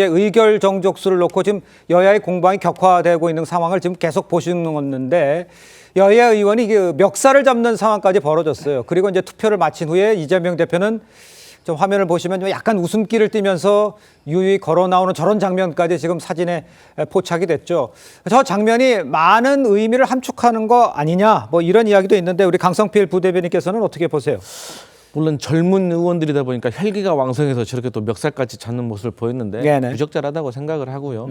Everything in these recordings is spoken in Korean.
이제 의결 정족수를 놓고 지금 여야의 공방이 격화되고 있는 상황을 지금 계속 보시는건데 여야 의원이 멱살을 잡는 상황까지 벌어졌어요. 그리고 이제 투표를 마친 후에 이재명 대표는 좀 화면을 보시면 약간 웃음기를 띠면서 유유히 걸어 나오는 저런 장면까지 지금 사진에 포착이 됐죠. 저 장면이 많은 의미를 함축하는 거 아니냐 뭐 이런 이야기도 있는데 우리 강성필 부대변인께서는 어떻게 보세요? 물론 젊은 의원들이다 보니까 혈기가 왕성해서 저렇게 또 멱살까지 잡는 모습을 보였는데 네네. 부적절하다고 생각을 하고요.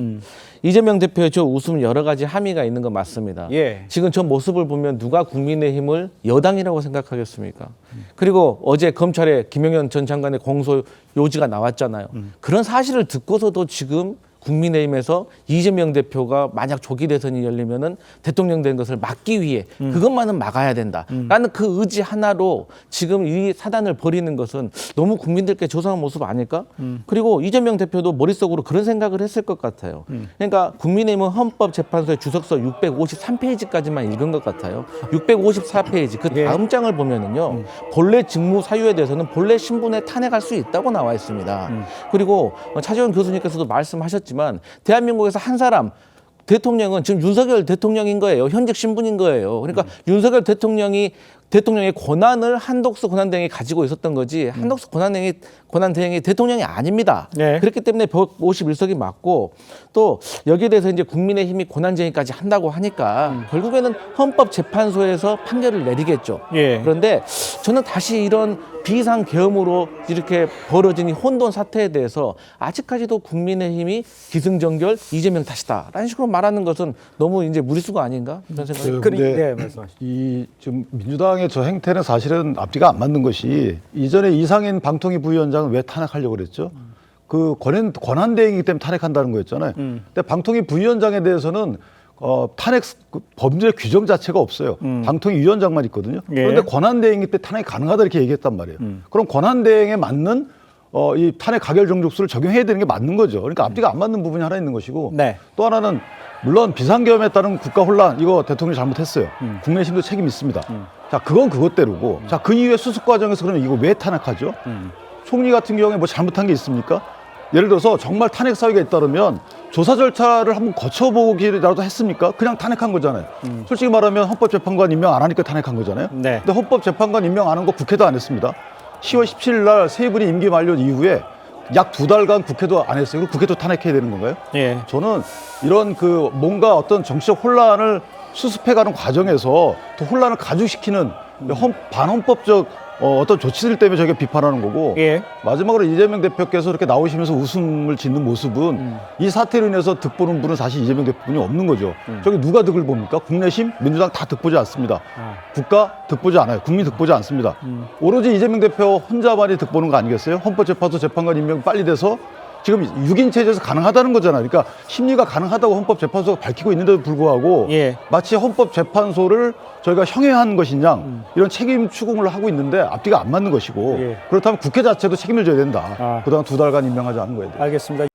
이재명 대표의 저 웃음 여러 가지 함의가 있는 건 맞습니다. 예. 지금 저 모습을 보면 누가 국민의힘을 여당이라고 생각하겠습니까? 그리고 어제 검찰에 김영현 전 장관의 공소 요지가 나왔잖아요. 그런 사실을 듣고서도 지금 국민의힘에서 이재명 대표가 만약 조기 대선이 열리면은 대통령 된 것을 막기 위해 그것만은 막아야 된다라는 그 의지 하나로 지금 이 사단을 벌이는 것은 너무 국민들께 조성한 모습 아닐까? 그리고 이재명 대표도 머릿속으로 그런 생각을 했을 것 같아요. 그러니까 국민의힘은 헌법재판소의 주석서 653페이지까지만 읽은 것 같아요. 654페이지 그 다음 장을 보면은요. 본래 직무 사유에 대해서는 본래 신분에 탄핵할 수 있다고 나와 있습니다. 그리고 차재원 교수님께서도 말씀하셨지만 대한민국에서 한 사람 대통령은 지금 윤석열 대통령인 거예요. 현직 신분인 거예요. 그러니까 윤석열 대통령의 권한을 한덕수 권한대행이 가지고 있었던 거지 한덕수 권한대행이 대통령이 아닙니다. 네. 그렇기 때문에 151석이 맞고 또 여기에 대해서 이제 국민의힘이 권한쟁의까지 한다고 하니까 결국에는 헌법재판소에서 판결을 내리겠죠. 예. 그런데 저는 다시 이런 비상계엄으로 이렇게 벌어진 이 혼돈 사태에 대해서 아직까지도 국민의힘이 기승전결 이재명 탓이다라는 식으로 말하는 것은 너무 이제 무리수가 아닌가 이런 생각이 듭니다. 네, 말씀하시죠. 이 지금 민주당의 저 행태는 사실은 앞뒤가 안 맞는 것이 이전에 이상인 방통위 부위원장은 왜 탄핵하려고 그랬죠? 그 권한대행이기 때문에 탄핵한다는 거였잖아요. 근데 방통위 부위원장에 대해서는 탄핵 범죄 규정 자체가 없어요. 방통위 위원장만 있거든요. 예. 그런데 권한대행이기 때문에 탄핵이 가능하다 이렇게 얘기했단 말이에요. 그럼 권한대행에 맞는 이 탄핵 가결 정족수를 적용해야 되는 게 맞는 거죠. 그러니까 앞뒤가 안 맞는 부분이 하나 있는 것이고 네. 또 하나는 물론 비상계엄에 따른 국가 혼란 이거 대통령이 잘못했어요. 국내심도 책임 있습니다. 자 그건 그것대로고 자 그 이후에 수습 과정에서 그러면 이거 왜 탄핵하죠? 총리 같은 경우에 뭐 잘못한 게 있습니까? 예를 들어서 정말 탄핵 사유가 있다면 조사 절차를 한번 거쳐보기라도 했습니까? 그냥 탄핵한 거잖아요. 솔직히 말하면 헌법재판관 임명 안 하니까 탄핵한 거잖아요. 네. 근데 헌법재판관 임명 안 한 거 국회도 안 했습니다. 10월 17일 날 세 분이 임기 만료 이후에 약 2달간 국회도 안 했어요. 그럼 국회도 탄핵해야 되는 건가요? 예. 저는 이런 그 뭔가 어떤 정치적 혼란을 수습해가는 과정에서 또 혼란을 가중시키는 반헌법적 어떤 조치들 때문에 저희가 비판하는 거고 예. 마지막으로 이재명 대표께서 이렇게 나오시면서 웃음을 짓는 모습은 이 사태로 인해서 득보는 분은 사실 이재명 대표뿐이 없는 거죠. 저기 누가 득을 봅니까? 국내심, 민주당 다 득보지 않습니다. 국가 득보지 않아요. 국민 득보지 않습니다. 오로지 이재명 대표 혼자만이 득보는 거 아니겠어요? 헌법재판소 재판관 임명 빨리 돼서 지금 6인 체제에서 가능하다는 거잖아요. 그러니까 심리가 가능하다고 헌법재판소가 밝히고 있는데도 불구하고 예. 마치 헌법재판소를 저희가 형해한 것이냐 이런 책임 추궁을 하고 있는데 앞뒤가 안 맞는 것이고 예. 그렇다면 국회 자체도 책임을 져야 된다. 그동안 2달간 임명하지 않은 거에 대해. 알겠습니다.